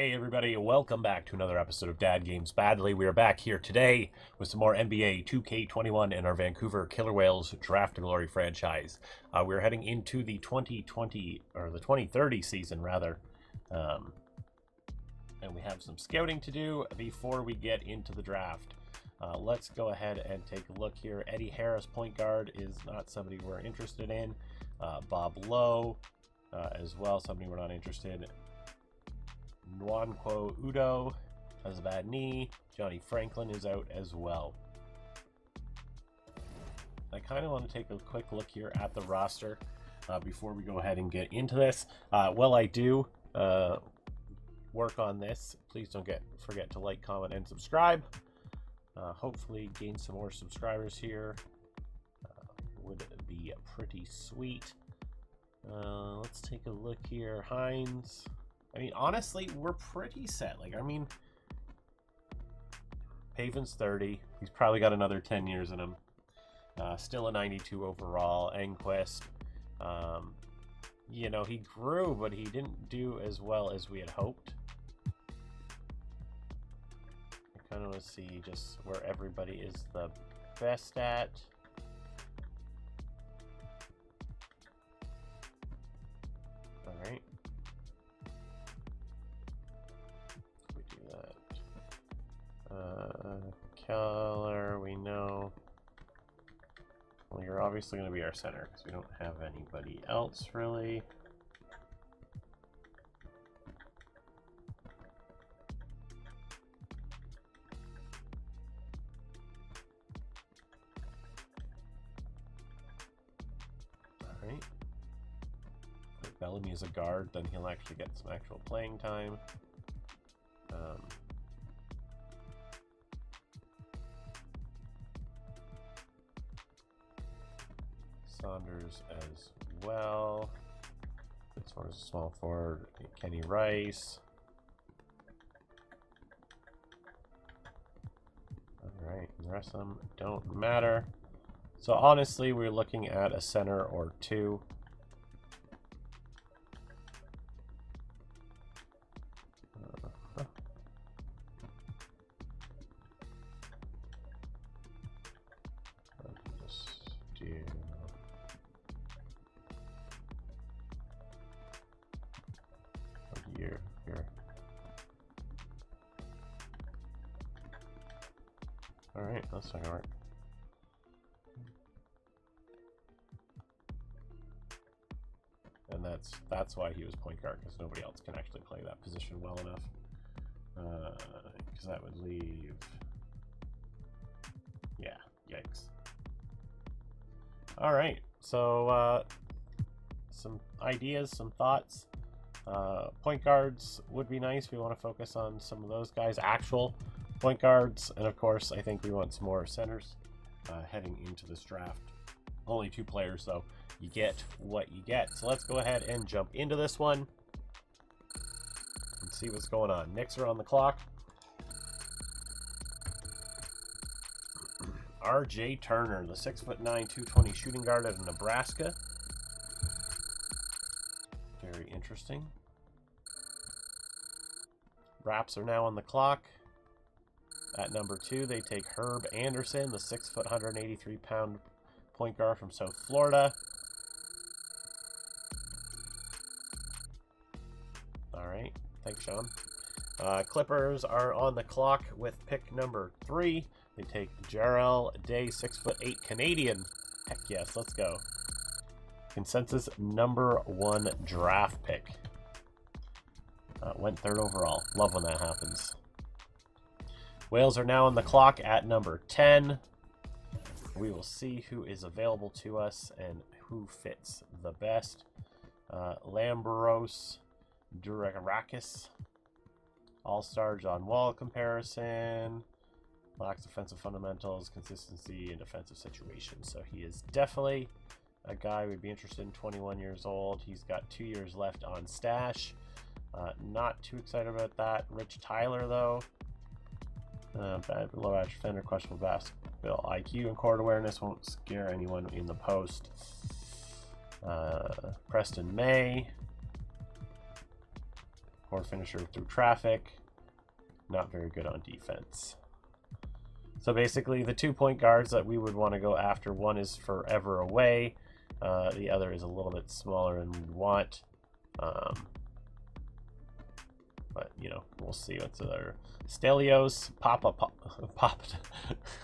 Hey everybody, welcome back to another episode of Dad Games Badly. We are back here today with some more NBA 2K21 and our Vancouver Killer Whales Draft to Glory franchise. We're heading into the 2020, or the 2030 season rather. And we have some scouting to do before we get into the draft. Let's go ahead and take a look here. Eddie Harris, point guard, is not somebody we're interested in. Bob Lowe as well, somebody we're not interested in. Nwankwo Udo has a bad knee. Johnny Franklin is out as well. I kind of want to take a quick look here at the roster before we go ahead and get into this. While I do work on this, please don't forget to like, comment, and subscribe. Hopefully gain some more subscribers here. Would be pretty sweet. Let's take a look here. Hines. I mean, honestly, we're pretty set. Pavin's 30. He's probably got another 10 years in him. Still a 92 overall. Enquist. You know, he grew, but he didn't do as well as we had hoped. I kind of want to see just where everybody is the best at. All right. Keller, we know. Well, you're obviously going to be our center because we don't have anybody else really. All right. If Bellamy is a guard, then he'll actually get some actual playing time. Saunders as well. As far as a small forward, Kenny Rice. Alright, the rest of them don't matter. So honestly, we're looking at a center or two. Alright, that's not gonna work. And that's why he was point guard, because nobody else can actually play that position well enough. Because that would leave... Yeah, yikes. Alright, so some ideas, some thoughts. Point guards would be nice. We want to focus on some of those guys, actual point guards, and of course I think we want some more centers heading into this draft. Only 2 players, though. You get what you get. So let's go ahead and jump into this one and see what's going on. Knicks are on the clock. RJ Turner, the 6'9", 220 shooting guard out of Nebraska. Very interesting. Raps are now on the clock. At number 2, they take Herb Anderson, the 6', 183-pound point guard from South Florida. All right, thanks, Sean. Clippers are on the clock with pick number 3. They take Jarrell Day, 6'8" Canadian. Heck yes, let's go. Consensus number 1 draft pick. Went 3rd overall. Love when that happens. Whales are now on the clock at number 10. We will see who is available to us and who fits the best. Lambros Durakakis. All-star John Wall comparison. Lacks defensive fundamentals, consistency, and defensive situations. So he is definitely a guy we'd be interested in. 21 years old. He's got 2 years left on stash. Not too excited about that. Rich Tyler, though. Bad low average defender, questionable basketball IQ and court awareness, won't scare anyone in the post. Preston May, Poor finisher through traffic. Not very good on defense. So basically, the 2-point guards that we would want to go after, one is forever away. The other is a little bit smaller than we want. But, you know, we'll see what's there. Stelios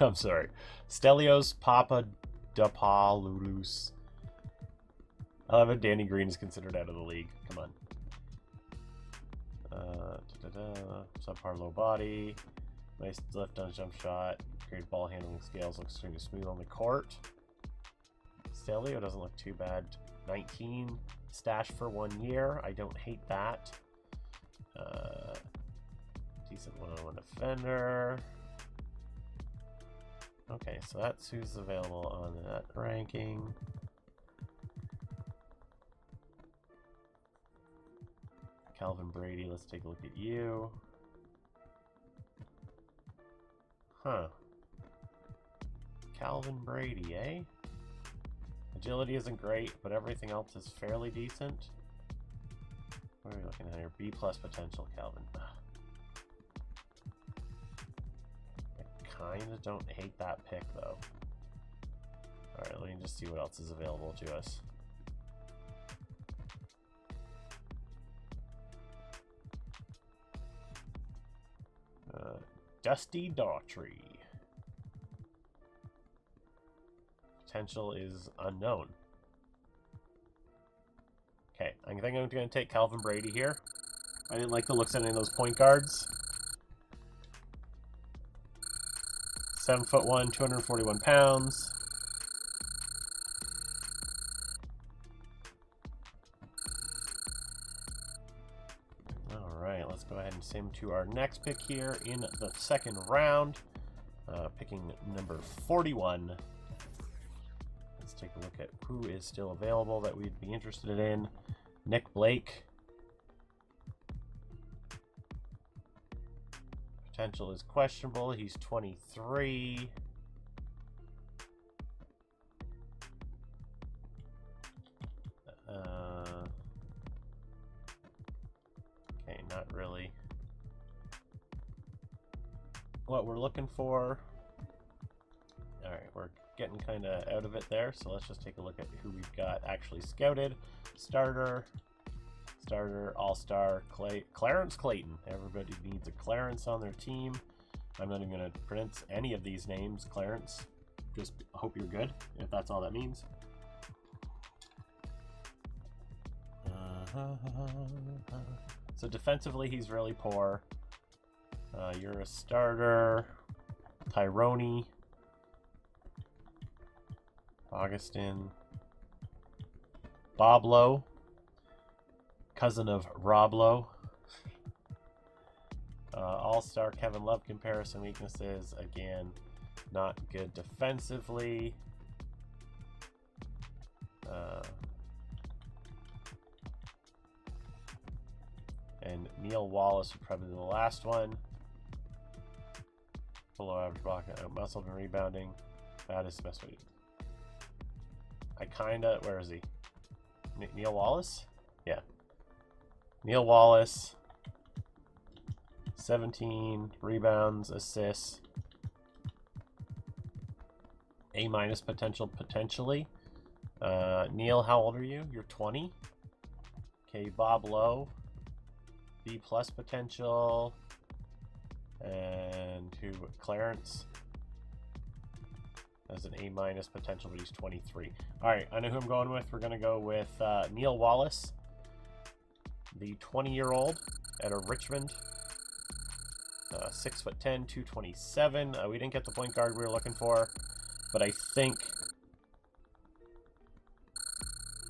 I'm sorry. Stelios Papadopoulos. 11. Danny Green is considered out of the league. Come on. Subpar low body. Nice lift on a jump shot. Great ball handling scales. Looks extremely smooth on the court. Stelio doesn't look too bad. 19 stash for 1 year. I don't hate that. Decent one-on-one defender. Okay, so that's who's available on that ranking. Calvin Brady, let's take a look at you. Huh. Calvin Brady, eh? Agility isn't great, but everything else is fairly decent. What are we looking at here? B+ potential, Calvin. I kinda don't hate that pick, though. Alright, let me just see what else is available to us. Dusty Daughtry. Potential is unknown. Okay, I think I'm going to take Calvin Brady here. I didn't like the looks of any of those point guards. 7'1", 241 pounds. Alright, let's go ahead and sim to our next pick here in the second round. Picking number 41. Let's take a look at who is still available that we'd be interested in. Nick Blake. Potential is questionable. He's 23. Okay, not really what we're looking for. Alright, we're getting kind of out of it there, so let's just take a look at who we've got actually scouted. Starter, all-star, Clarence Clayton. Everybody needs a Clarence on their team. I'm not even going to pronounce any of these names. Clarence, just hope you're good, if that's all that means. So defensively, he's really poor. You're a starter. Tyrone. Augustin. Boblo. Cousin of Roblo. All-star Kevin Love comparison weaknesses. Again, not good defensively. And Neil Wallace would probably be the last one. Below average block, muscle and rebounding. That is the best way. Where is he? Neil Wallace? Yeah. Neil Wallace. 17 rebounds, assists. A- potential, potentially. Neil, how old are you? You're 20. Okay, Bob Lowe. B+ potential. And who? Clarence. Has an A- potential, but he's 23. Alright, I know who I'm going with. We're going to go with Neil Wallace, the 20-year-old out of Richmond. 6'10", 227. We didn't get the point guard we were looking for, but I think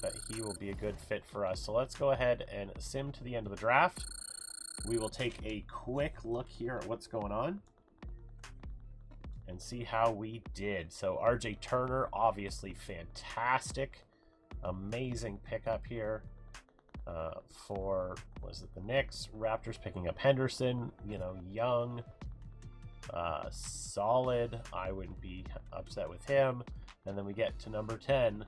that he will be a good fit for us. So let's go ahead and sim to the end of the draft. We will take a quick look here at what's going on and see how we did. So RJ Turner, obviously fantastic. Amazing pickup here for, was it the Knicks? Raptors picking up Henderson, you know, young, solid. I wouldn't be upset with him. And then we get to number 10,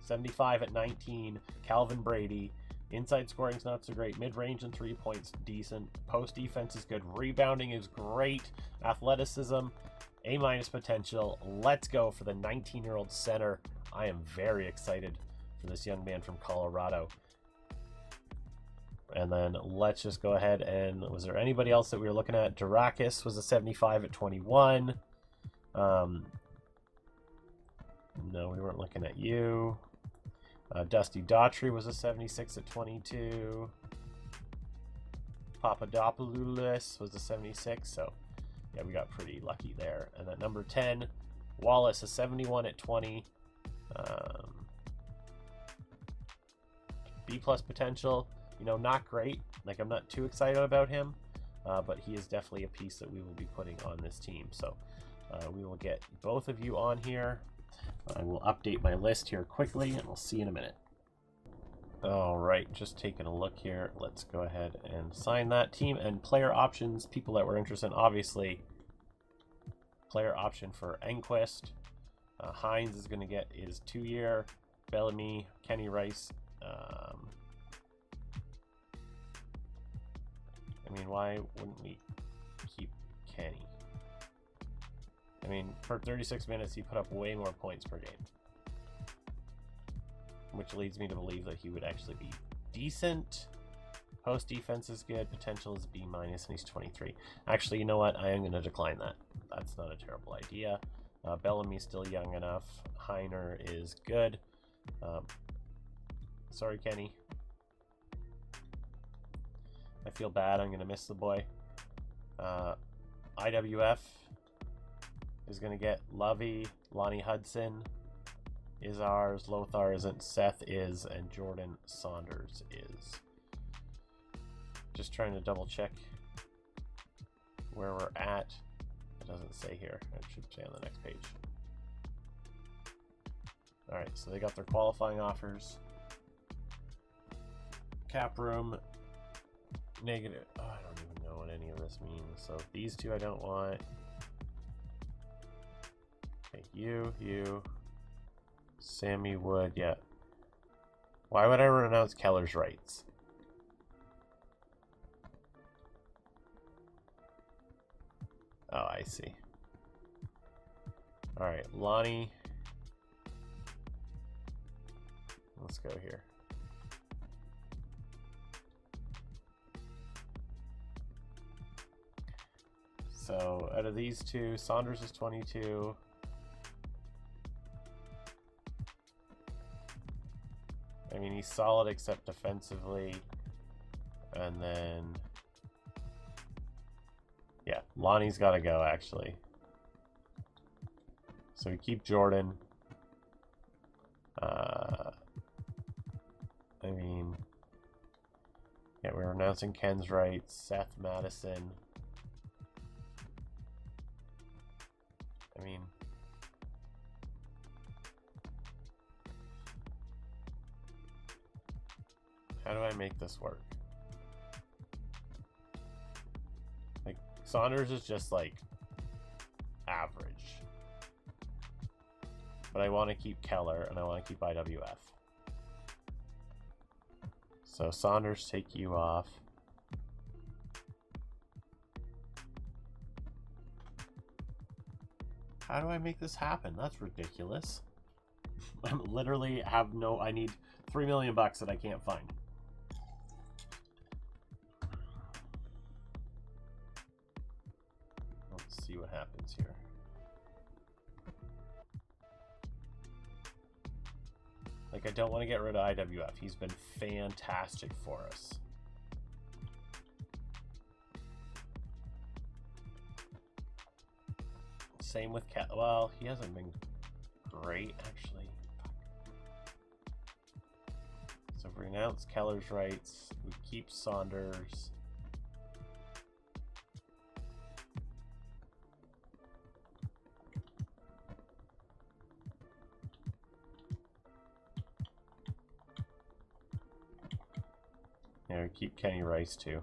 75 at 19, Calvin Brady. Inside scoring's not so great. Mid-range and 3 points, decent. Post defense is good. Rebounding is great. Athleticism, A- potential. Let's go for the 19-year-old center. I am very excited for this young man from Colorado. And then let's just go ahead and, was there anybody else that we were looking at? Durakis was a 75 at 21. No, we weren't looking at you. Dusty Daughtry was a 76 at 22. Papadopoulos was a 76. So, yeah, we got pretty lucky there. And then number 10, Wallace, a 71 at 20. B+ potential. You know, not great. Like, I'm not too excited about him. But he is definitely a piece that we will be putting on this team. So, we will get both of you on here. I will update my list here quickly, and we'll see you in a minute. All right, just taking a look here. Let's go ahead and sign that team and player options. People that were interested, obviously, player option for Enquist. Hines is going to get his 2-year. Bellamy, Kenny Rice. I mean, why wouldn't we keep Kenny? I mean, for 36 minutes, he put up way more points per game. Which leads me to believe that he would actually be decent. Post defense is good. Potential is B-, and he's 23. Actually, you know what? I am going to decline that. That's not a terrible idea. Bellamy's still young enough. Heiner is good. Sorry, Kenny. I feel bad. I'm going to miss the boy. IWF is going to get Lovey, Lonnie Hudson is ours, Lothar isn't, Seth is, and Jordan Saunders is. Just trying to double check where we're at. It doesn't say here. It should say on the next page. Alright, so they got their qualifying offers. Cap room, negative. Oh, I don't even know what any of this means. So these two I don't want. Okay, you. Sammy Wood, yeah. Why would I renounce Keller's rights? Oh, I see. Alright, Lonnie. Let's go here. So, out of these two, Saunders is 22. I mean, he's solid except defensively. And then... yeah, Lonnie's got to go, actually. So we keep Jordan. I mean... yeah, we're announcing Ken's rights. Seth Madison. I mean... how do I make this work? Like, Saunders is just, like, average. But I want to keep Keller, and I want to keep IWF. So, Saunders, take you off. How do I make this happen? That's ridiculous. I literally have no... I need $3 million that I can't find. Let's see what happens here. Like, I don't want to get rid of IWF. He's been fantastic for us. Same with Cat. Well, he hasn't been great, actually. So we renounce Keller's rights. We keep Saunders. Yeah, we keep Kenny Rice too.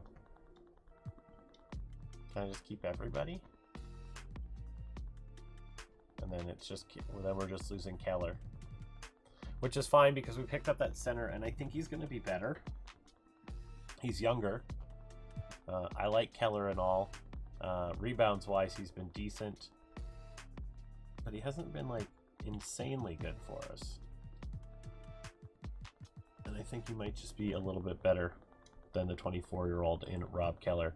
Can I just keep everybody? And then it's just, well, then we're just losing Keller. Which is fine because we picked up that center and I think he's going to be better. He's younger. I like Keller and all. Rebounds wise, he's been decent, but he hasn't been like insanely good for us. And I think he might just be a little bit better than the 24-year-old in Rob Keller.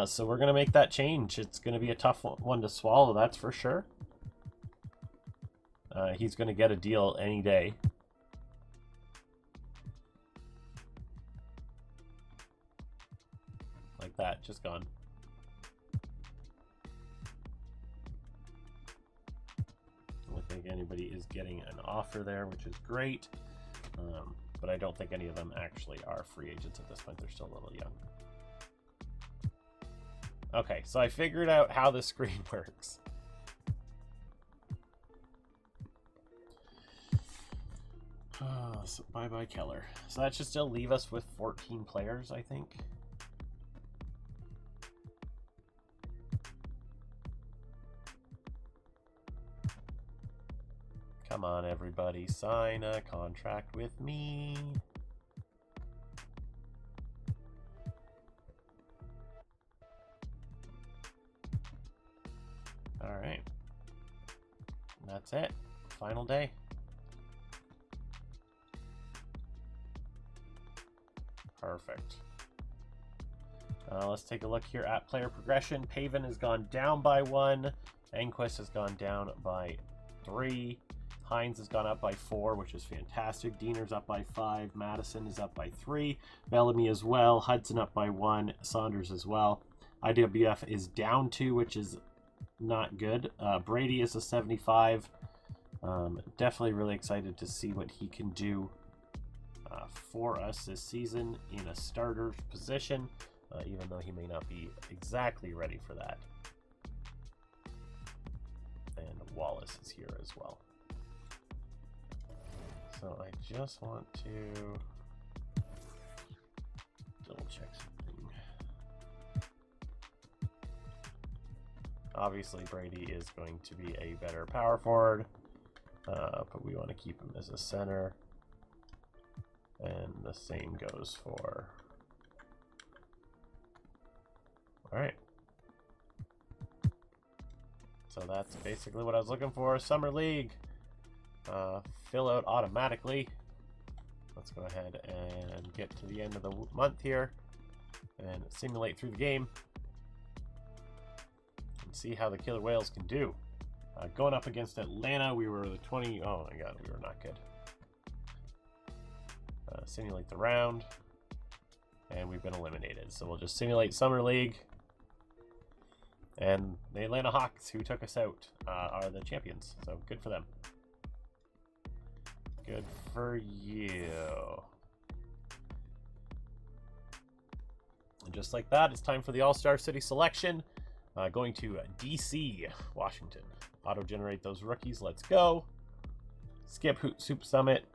So we're going to make that change. It's going to be a tough one to swallow, that's for sure. He's going to get a deal any day. Like that, just gone. I don't think anybody is getting an offer there, which is great. But I don't think any of them actually are free agents at this point. They're still a little young. Okay, so I figured out how the screen works. So bye-bye Keller. So that should still leave us with 14 players, I think. Come on, everybody, sign a contract with me. All right. That's it. Final day. Perfect. Let's take a look here at player progression. Paven has gone down by 1. Enquist has gone down by 3. Hines has gone up by 4, which is fantastic. Diener's up by 5. Madison is up by 3. Bellamy as well. Hudson up by 1. Saunders as well. IWF is down 2, which is not good. Brady is a 75. Definitely really excited to see what he can do for us this season in a starter position, even though he may not be exactly ready for that. And Wallace is here as well. So I just want to double check something. Obviously Brady is going to be a better power forward, but we want to keep him as a center. And the same goes for... Alright. So that's basically what I was looking for. Summer League. Fill out automatically. Let's go ahead and get to the end of the month here and simulate through the game and see how the Killer Whales can do. Going up against Atlanta, we were the 20... Oh my god, we were not good. Simulate the round, and we've been eliminated. So we'll just simulate Summer League, and the Atlanta Hawks, who took us out, are the champions. So good for them. Good for you. And just like that, it's time for the All-Star City selection. Going to DC, Washington. Auto-generate those rookies. Let's go. Skip Soup Summit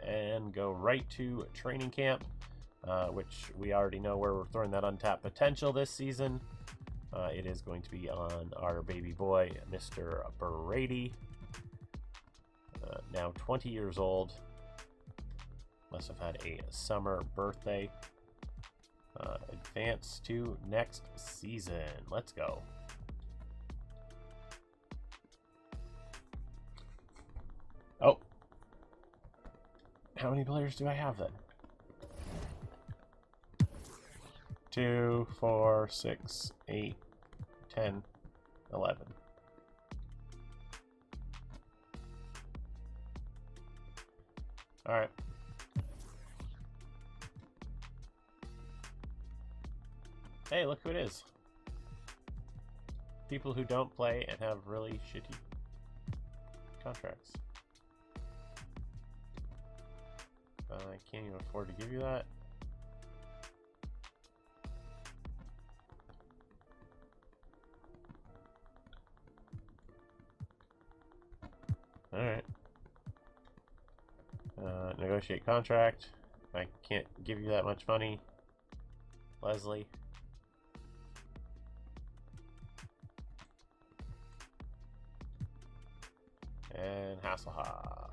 and go right to training camp, which we already know where we're throwing that untapped potential this season. It is going to be on our baby boy, Mr. Brady. Now 20 years old. Must have had a summer birthday. Advance to next season. Let's go. Oh. How many players do I have then? 2, 4, 6, 8, 10, 11. All right. Hey, look who it is. People who don't play and have really shitty contracts. I can't even afford to give you that. Alright. Negotiate contract. I can't give you that much money. Leslie. And Hasselhoff.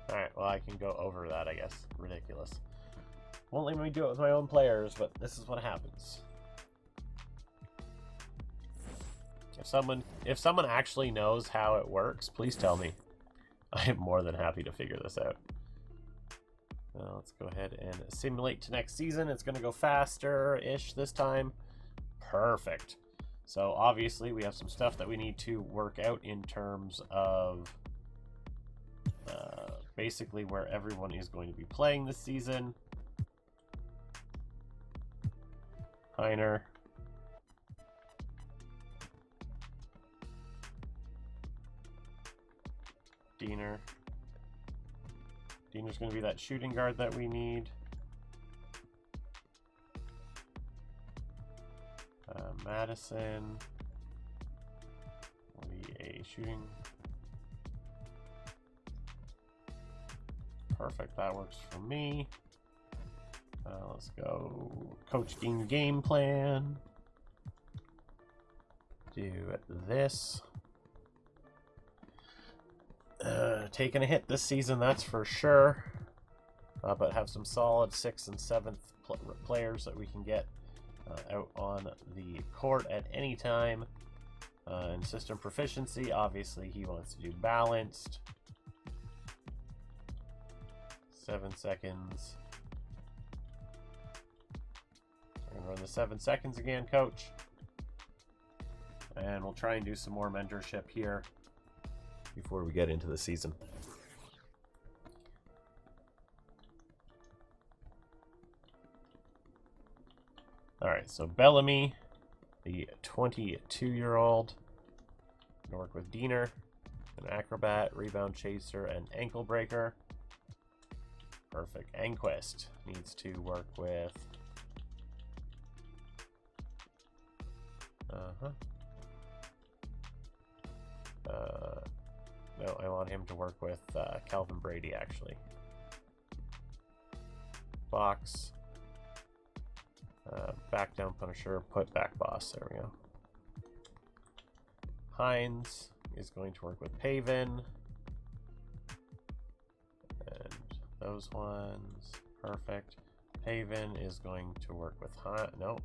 Alright, well, I can go over that, I guess. Ridiculous. Won't let me do it with my own players, but this is what happens. If someone actually knows how it works, please tell me. I am more than happy to figure this out. Let's go ahead and simulate to next season. It's going to go faster-ish this time. Perfect. So obviously we have some stuff that we need to work out in terms of basically where everyone is going to be playing this season. Heiner. Diener. Diener's going to be that shooting guard that we need. Madison will be a shooting. Perfect, that works for me. Let's go coaching game plan. Do this. Taking a hit this season, that's for sure. But have some solid 6th and 7th players that we can get out on the court at any time. And system proficiency, obviously he wants to do balanced. 7 seconds. I'm gonna run the 7 seconds again, coach. And we'll try and do some more mentorship here before we get into the season. Alright, so Bellamy, the 22-year-old, gonna work with Diener, an acrobat, rebound chaser, and ankle breaker. Perfect. Enquist needs to work with no, I want him to work with Calvin Brady, actually. Box. Back down Punisher, put back boss. There we go. Hines is going to work with Paven. And those ones. Perfect. Paven is going to work with no.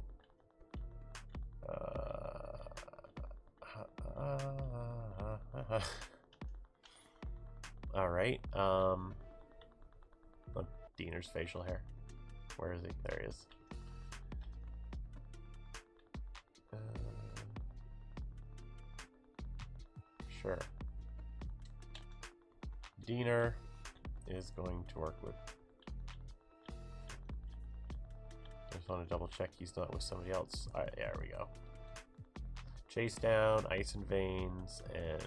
Alright. Diener's facial hair. Where is he? There he is. Sure. Diener is going to work with. I just want to double check he's not with somebody else. All right, there we go. Chase down, ice and veins, and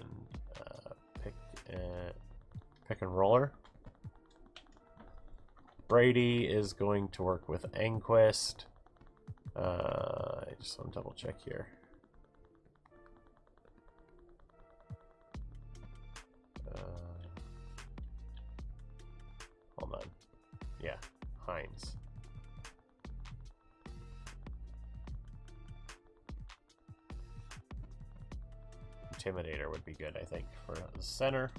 pick and roller. Brady is going to work with Enquist. I just want to double check here. Hold on. Yeah, Hines. Intimidator would be good, I think, for the center.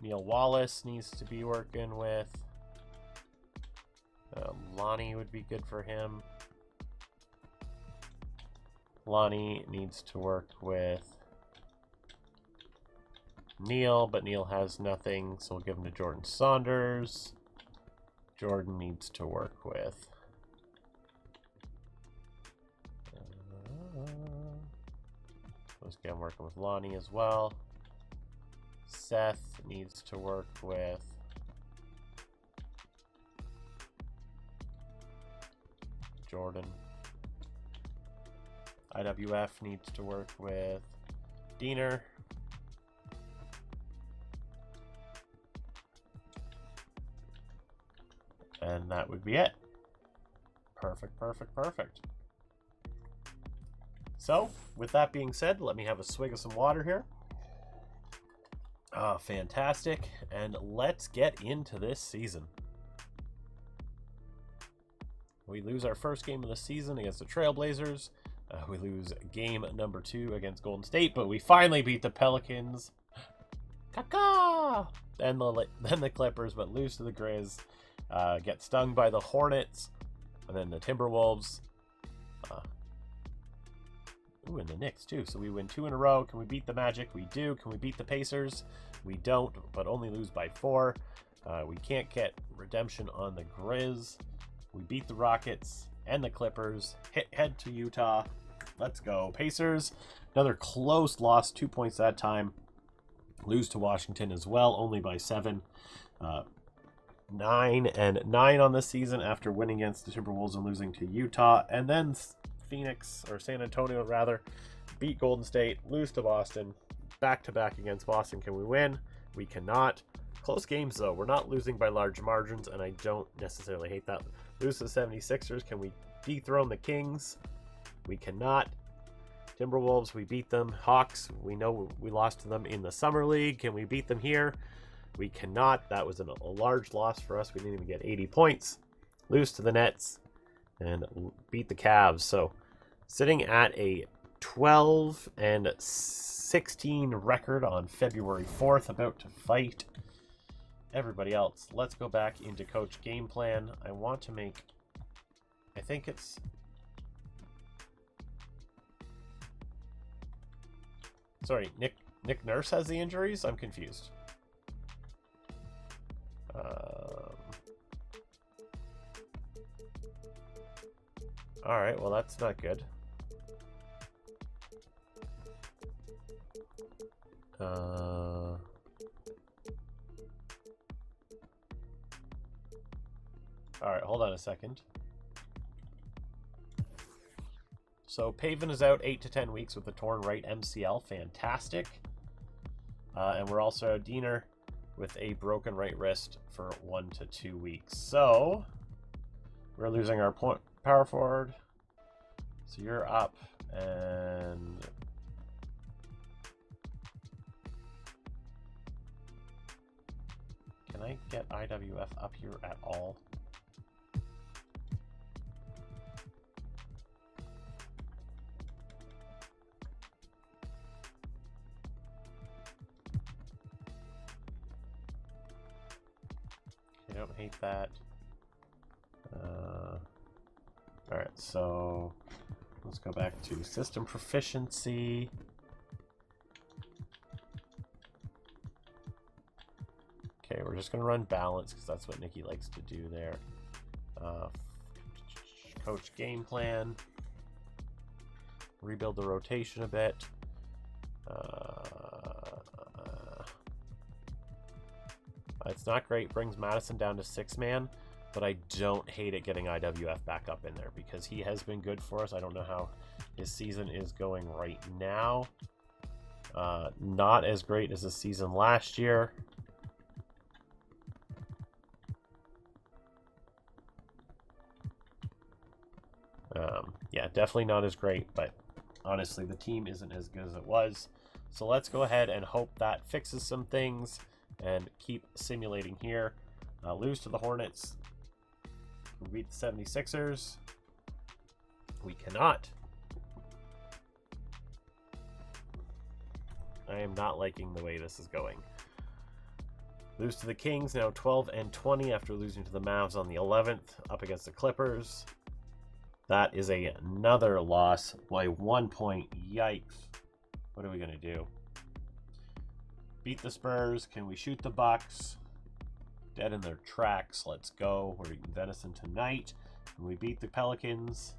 Neil Wallace needs to be working with. Lonnie would be good for him. Lonnie needs to work with Neil, but Neil has nothing, so we'll give him to Jordan Saunders. Jordan needs to work with let's get him working with Lonnie as well. Seth needs to work with Jordan. IWF needs to work with Diener. And that would be it. Perfect, perfect, perfect. So, with that being said, let me have a swig of some water here. Fantastic. And let's get into this season. We lose our first game of the season against the Trailblazers. We lose game number 2 against Golden State, but we finally beat the Pelicans. Caca! Then the Clippers, but lose to the Grizz. Get stung by the Hornets. And then the Timberwolves. And the Knicks, too. So we win 2 in a row. Can we beat the Magic? We do. Can we beat the Pacers? We don't, but only lose by 4. We can't get redemption on the Grizz. We beat the Rockets and the Clippers. Head to Utah. Let's go. Pacers, another close loss, 2 points that time. Lose to Washington as well, only by 7. 9-9 on the season after winning against the Timberwolves and losing to Utah. And then Phoenix, or San Antonio rather, beat Golden State, lose to Boston. Back-to-back against Boston. Can we win? We cannot. Close games, though. We're not losing by large margins, and I don't necessarily hate that. Lose to the 76ers. Can we dethrone the Kings? We cannot. Timberwolves, we beat them. Hawks, we know we lost to them in the Summer League. Can we beat them here? We cannot. That was a large loss for us. We didn't even get 80 points. Lose to the Nets and beat the Cavs. So sitting at a 12-16 record on February 4th, about to fight everybody else. Let's go back into coach game plan. I want to make, I think it's, sorry, Nick Nurse has the injuries? I'm confused. Alright, well that's not good. Alright, hold on a second. So Pavin is out 8 to 10 weeks with a torn right MCL. Fantastic. And we're also out Diener with a broken right wrist for 1 to 2 weeks. So we're losing our power forward. So you're up, and can I get IWF up here at all? I don't hate that. Alright, so let's go back to system proficiency. Okay, we're just going to run balance because that's what Nikki likes to do there. Coach game plan. Rebuild the rotation a bit. It's not great. Brings Madison down to 6-man. But I don't hate it getting IWF back up in there because he has been good for us. I don't know how his season is going right now. Not as great as the season last year. Yeah, definitely not as great, but honestly, the team isn't as good as it was. So let's go ahead and hope that fixes some things and keep simulating here. Lose to the Hornets. We beat the 76ers. We cannot. I am not liking the way this is going. Lose to the Kings, now 12-20 after losing to the Mavs on the 11th, up against the Clippers. That is another loss by 1 point. Yikes. What are we going to do? Beat the Spurs. Can we shoot the Bucks? Dead in their tracks. Let's go. We're eating venison tonight. And we beat the Pelicans.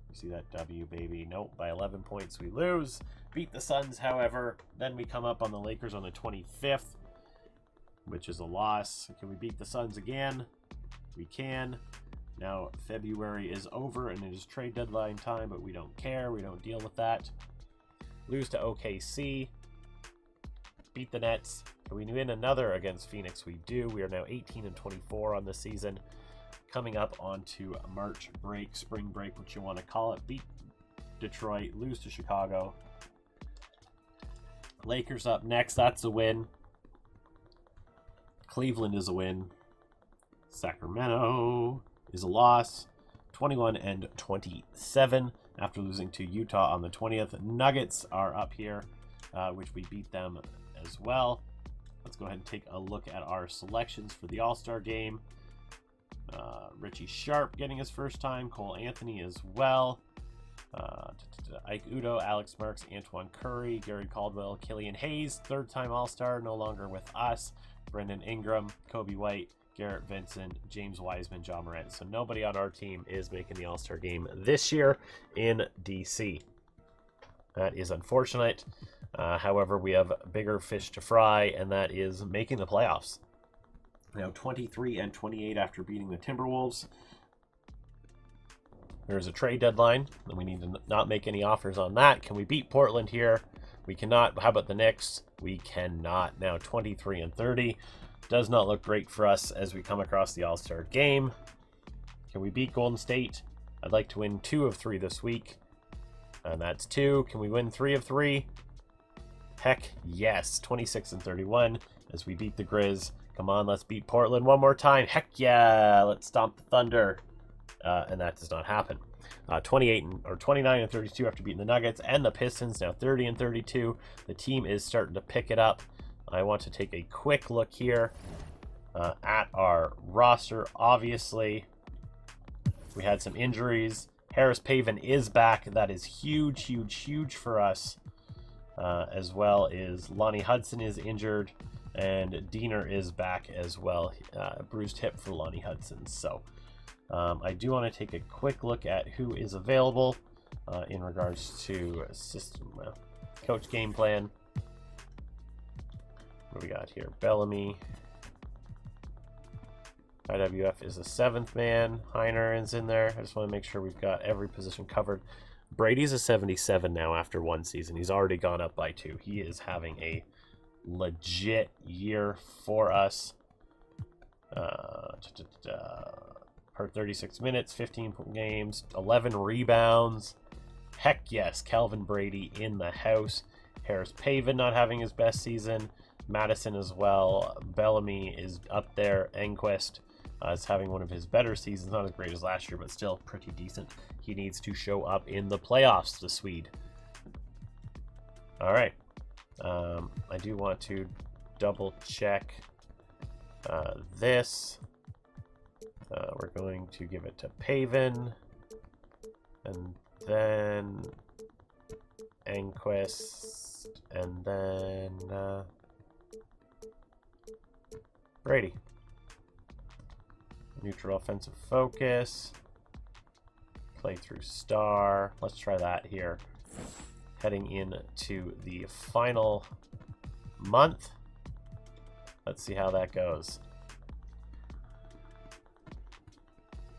You see that W, baby. Nope. By 11 points we lose. Beat the Suns, however. Then we come up on the Lakers on the 25th, which is a loss. Can we beat the Suns again? We can. Now February is over and it is trade deadline time, but we don't care. We don't deal with that. Lose to OKC. Beat the Nets. Can we win another against Phoenix? We do. We are now 18-24 on the season. Coming up onto March break, spring break, what you want to call it. Beat Detroit. Lose to Chicago. Lakers up next. That's a win. Cleveland is a win. Sacramento is a loss. 21-27 after losing to Utah on the 20th. Nuggets are up here, which we beat them as well. Let's go ahead and take a look at our selections for the All-Star game. Richie Sharp getting his first time. Cole Anthony as well. Ike Udo, Alex Marks, Antoine Curry, Gary Caldwell, Killian Hayes, third-time All-Star, no longer with us. Brendan Ingram, Kobe White, Garrett Vincent, James Wiseman, John Morant. So nobody on our team is making the All-Star game this year in DC. That is unfortunate. However, we have bigger fish to fry, and that is making the playoffs. Now 23-28 after beating the Timberwolves. There's a trade deadline, and we need to not make any offers on that. Can we beat Portland here? We cannot. How about the Knicks? We cannot. Now 23-30. Does not look great for us as we come across the All-Star game. Can we beat Golden State? I'd like to win 2 of 3 this week. And that's 2. Can we win 3 of 3? Heck yes. 26-31 as we beat the Grizz. Come on, let's beat Portland one more time. Heck yeah. Let's stomp the Thunder. And that does not happen. 29-32 after beating the Nuggets and the Pistons. Now 30-32. The team is starting to pick it up. I want to take a quick look here at our roster. Obviously, we had some injuries. Harris Paven is back. That is huge, huge, huge for us. As well as Lonnie Hudson is injured. And Diener is back as well. Bruised hip for Lonnie Hudson. So I do want to take a quick look at who is available in regards to system coach game plan. What do we got here? Bellamy. IWF is a 7th man. Heiner is in there. I just want to make sure we've got every position covered. Brady's a 77 now after 1 season. He's already gone up by 2. He is having a legit year for us. Per 36 minutes, 15 games, 11 rebounds. Heck yes, Calvin Brady in the house. Harris Paven not having his best season. Madison as well. Bellamy is up there. Enquist is having one of his better seasons. Not as great as last year, but still pretty decent. He needs to show up in the playoffs, the Swede. All right. I do want to double check this. We're going to give it to Paven. And then Enquist. And then Brady. Neutral offensive focus. Play through star. Let's try that here. Heading into the final month. Let's see how that goes.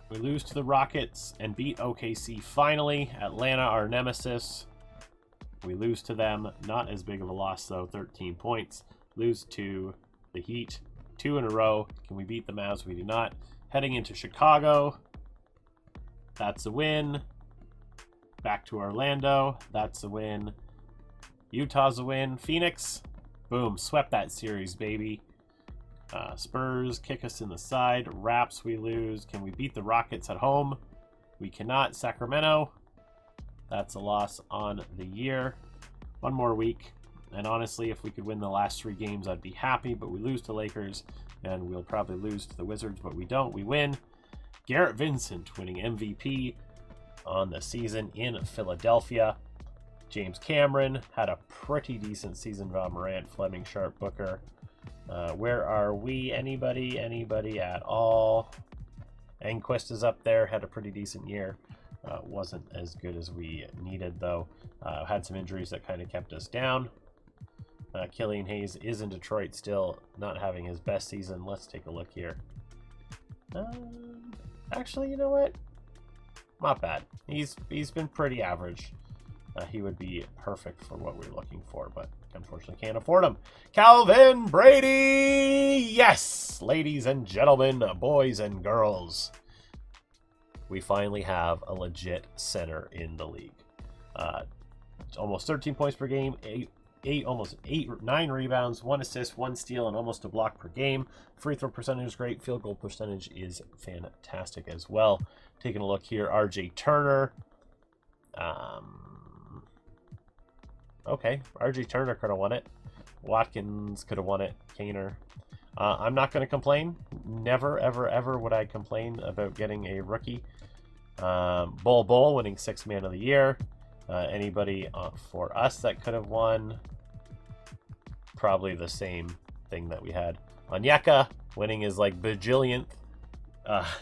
We lose to the Rockets and beat OKC finally. Atlanta, our nemesis. We lose to them. Not as big of a loss, though. 13 points. Lose to the Heat. 2 in a row. Can we beat the Mavs? We do not. Heading into Chicago. That's a win. Back to Orlando. That's a win. Utah's a win. Phoenix. Boom. Swept that series, baby. Spurs kick us in the side. Raps, we lose. Can we beat the Rockets at home? We cannot. Sacramento. That's a loss on the year. 1 more week. And honestly, if we could win the last 3 games, I'd be happy. But we lose to Lakers, and we'll probably lose to the Wizards, but we don't. We win. Garrett Vincent winning MVP on the season in Philadelphia. James Cameron had a pretty decent season. John Morant, Fleming, Sharp, Booker. Where are we? Anybody? Anybody at all? Enquist is up there. Had a pretty decent year. Wasn't as good as we needed, though. Had some injuries that kind of kept us down. Killian Hayes is in Detroit still, not having his best season. Let's take a look here. Actually, you know what? Not bad. He's been pretty average. He would be perfect for what we're looking for, but unfortunately can't afford him. Calvin Brady! Yes! Ladies and gentlemen, boys and girls. We finally have a legit center in the league. Almost 13 points per game, 9 rebounds, 1 assist, 1 steal, and almost a block per game. Free throw percentage is great. Field goal percentage is fantastic as well. Taking a look here, RJ Turner. Okay, RJ Turner could have won it. Watkins could have won it. Kaner. I'm not going to complain. Never, ever, ever would I complain about getting a rookie. Bull winning 6th man of the year. Anybody for us that could have won? Probably the same thing that we had. Onyeka winning his like bajillionth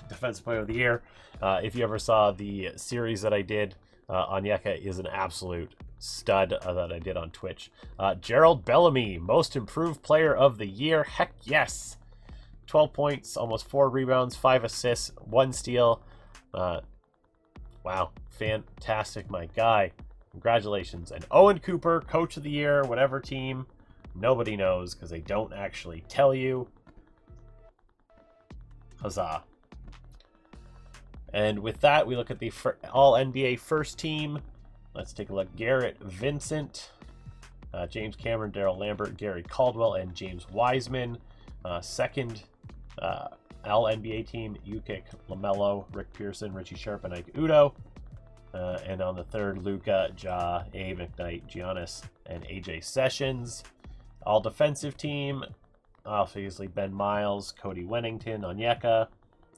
defensive player of the year. If you ever saw the series that I did, Onyeka is an absolute stud that I did on Twitch. Gerald Bellamy, most improved player of the year. Heck yes. 12 points, almost 4 rebounds, 5 assists, 1 steal. Wow, fantastic, my guy. Congratulations. And Owen Cooper, coach of the year, whatever team. Nobody knows because they don't actually tell you. Huzzah. And with that, we look at the All-NBA first team. Let's take a look. Garrett Vincent, James Cameron, Daryl Lambert, Gary Caldwell, and James Wiseman. Second All-NBA team, Ukic, LaMelo, Rick Pearson, Richie Sharp, and Ike Udoh. And on the third, Luka, Ja, Abe McKnight, Giannis, and AJ Sessions. All defensive team, obviously Ben Miles, Cody Wennington, Onyeka,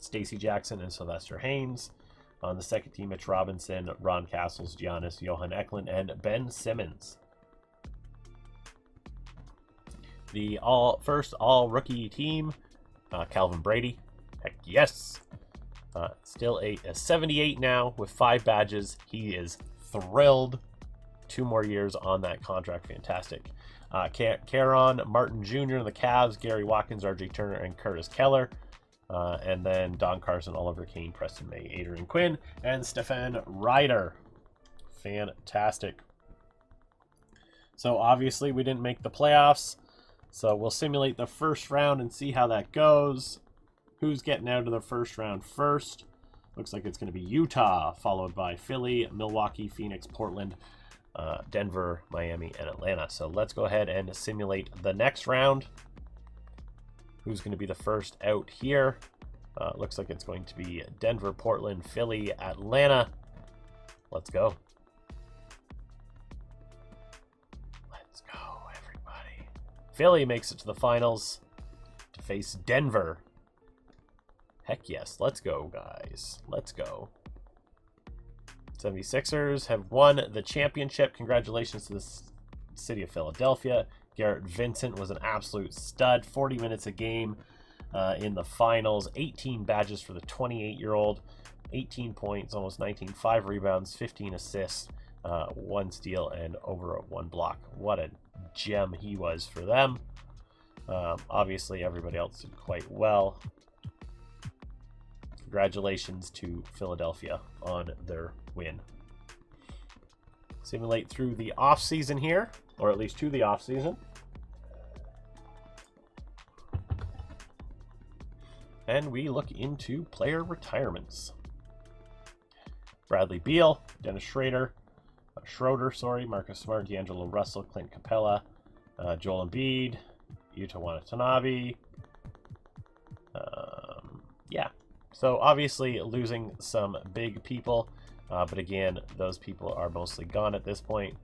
Stacey Jackson, and Sylvester Haynes. On the second team, Mitch Robinson, Ron Castles, Giannis, Johan Eklund, and Ben Simmons. The first all-rookie team, Calvin Brady. Heck yes. Still a 78 now with 5 badges. He is thrilled. 2 more years on that contract. Fantastic. Caron Martin Jr. in the Cavs, Gary Watkins, RJ Turner, and Curtis Keller. And then Don Carson, Oliver Kane, Preston May, Adrian Quinn, and Stefan Ryder. Fantastic. So obviously we didn't make the playoffs. So we'll simulate the first round and see how that goes. Who's getting out of the first round first? Looks like it's going to be Utah, followed by Philly, Milwaukee, Phoenix, Portland, Denver, Miami, and Atlanta. So let's go ahead and simulate the next round. Who's going to be the first out here? Looks like it's going to be Denver, Portland, Philly, Atlanta. Let's go. Let's go, everybody. Philly makes it to the finals to face Denver. Heck yes. Let's go, guys. Let's go. 76ers have won the championship. Congratulations to the city of Philadelphia. Garrett Vincent was an absolute stud. 40 minutes a game in the finals. 18 badges for the 28-year-old. 18 points, almost 19. 5 rebounds, 15 assists, 1 steal, and over 1 block. What a gem he was for them. Obviously, everybody else did quite well. Congratulations to Philadelphia on their win. Simulate through the off-season here, or at least to the off-season. And we look into player retirements. Bradley Beal, Dennis Schroeder, Marcus Smart, D'Angelo Russell, Clint Capella, Joel Embiid, Yuta Watanabe. Yeah. So obviously losing some big people, but again, those people are mostly gone at this point.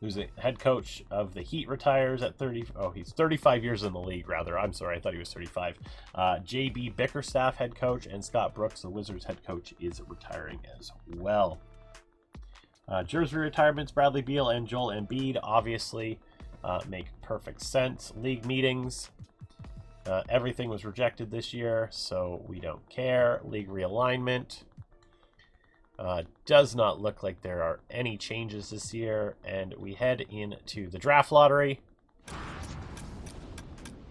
Losing head coach of the Heat retires at 30. Oh, he's 35 years in the league, rather. I'm sorry, I thought he was 35. JB Bickerstaff, head coach, and Scott Brooks, the Wizards head coach, is retiring as well. Jersey retirements, Bradley Beal and Joel Embiid, obviously make perfect sense. League meetings. Everything was rejected this year, so we don't care. League realignment. Does not look like there are any changes this year, and we head into the draft lottery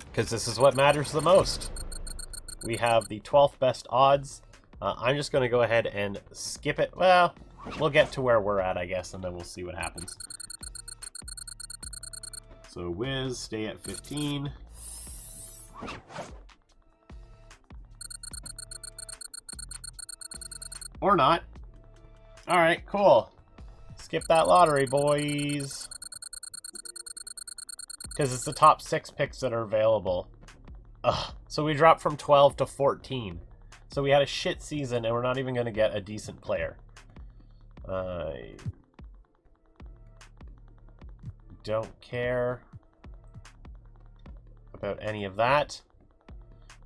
because this is what matters the most. We have the 12th best odds. I'm just going to go ahead and skip it. Well, we'll get to where we're at, I guess, and then we'll see what happens. So Wiz, stay at 15. Or not. Alright, cool. Skip that lottery, boys. Because it's the top 6 picks that are available. Ugh. So we dropped from 12 to 14. So we had a shit season, and we're not even going to get a decent player. I don't care. about any of that.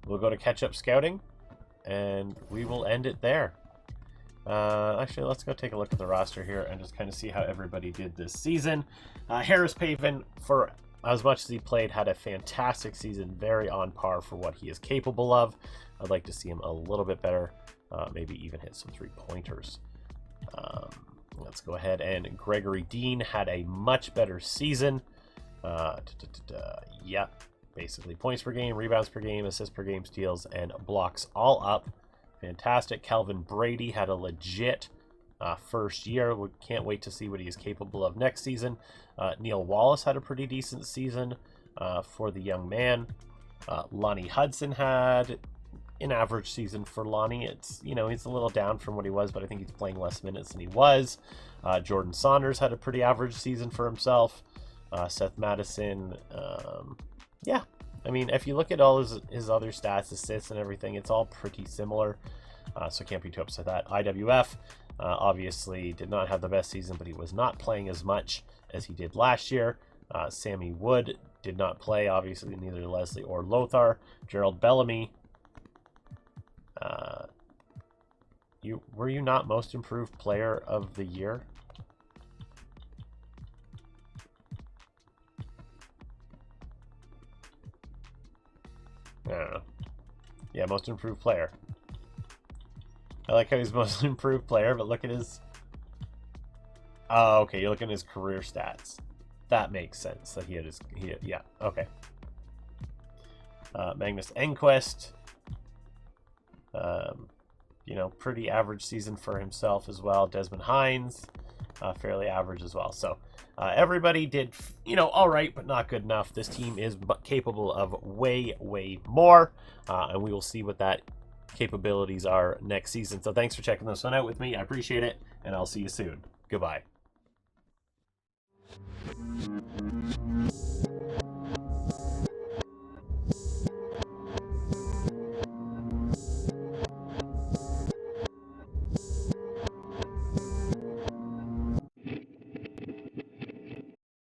We'll go to catch-up scouting, and we will end it there. Actually, let's go take a look at the roster here and just kind of see how everybody did this season. Harris Pavin, for as much as he played, had a fantastic season, very on par for what he is capable of. I'd like to see him a little bit better, maybe even hit some three-pointers. Let's go ahead, and Gregory Dean had a much better season. Yeah, basically points per game, rebounds per game, assists per game, steals, and blocks all up. Fantastic. Calvin Brady had a legit first year. We can't wait to see what he is capable of next season. Neil Wallace had a pretty decent season for the young man. Lonnie Hudson had an average season for Lonnie. It's, you know, he's a little down from what he was, but I think he's playing less minutes than he was. Jordan Saunders had a pretty average season for himself. Seth Madison, yeah. I mean, if you look at all his other stats, assists and everything, it's all pretty similar. So can't be too upset with that. IWF obviously did not have the best season, but he was not playing as much as he did last year. Sammy Wood did not play, obviously, neither Leslie or Lothar. Gerald Bellamy, were you not most improved player of the year? I don't know. Yeah, most improved player. I like how he's most improved player, but look at his... Oh, okay, you're looking at his career stats. That makes sense. That he had his... yeah, okay. Magnus Enquist. You know, pretty average season for himself as well. Desmond Hines, fairly average as well. So everybody did, you know, all right, but not good enough. This team is capable of way, way more, and we will see what that capabilities are next season. So thanks for checking this one out with me. I appreciate it, and I'll see you soon. Goodbye.